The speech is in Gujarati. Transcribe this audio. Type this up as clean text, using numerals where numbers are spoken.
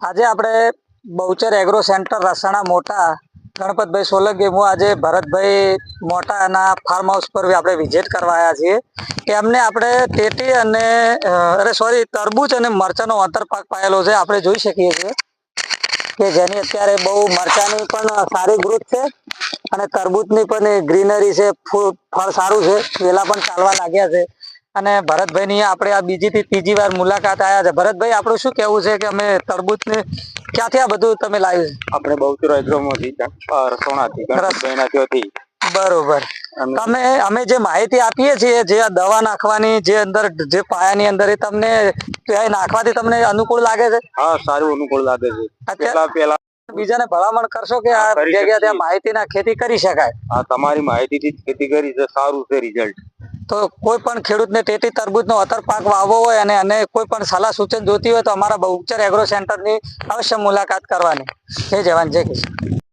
આજે આપણે બહુચર એગ્રો સેન્ટર રસાણા મોટા ગણપતભાઈ સોલંકી હું આજે ભરતભાઈ મોટાના ફાર્મ હાઉસ પર આપણે વિઝિટ કરવા આવ્યા છીએ એમને આપણે ટેટી અને તરબૂચ અને મરચાનો આંતરપાક પાયેલો છે આપણે જોઈ શકીએ છીએ કે જેની અત્યારે બહુ મરચાની પણ સારી ગ્રોથ છે અને તરબૂચની પણ ગ્રીનરી છે, ફળ સારું છે, વેલા પણ ચાલવા લાગ્યા છે અને ભરતભાઈની આપણે આ બીજી થી ત્રીજી વાર મુલાકાત આવ્યા છે. ભરતભાઈ આપણું શું કેવું છે કે અમે તરબૂચને ક્યાંથી આ બધું તમે લાવ્યું છે? આપણે બહુચર એગ્રોમાંથી રસોણાથી ગણપતભાઈના ત્યાંથી. બરોબર. અમે જે માહિતી આપીએ છીએ જે દવા નાખવાની જે અંદર જે પાયાની અંદર એ તમને નાખવાથી તમને અનુકૂળ લાગે છે? હા, સારું અનુકૂળ લાગે છે. પેલા બીજાને ભલામણ કરશો કે આ જગ્યાએ ત્યાં માહિતીના ખેતી કરી શકાય? હા, તમારી માહિતીથી ખેતી કરી છે, સારું છે રિઝલ્ટ. તો કોઈ પણ ખેડૂતને ટેટી તરબૂચનો આંતરપાક વાવવો હોય અને કોઈ પણ સલાહ સૂચન જોતી હોય તો અમારા બહુચર એગ્રો સેન્ટરની અવશ્ય મુલાકાત કરવાની. જય જવાન જય કિસાન.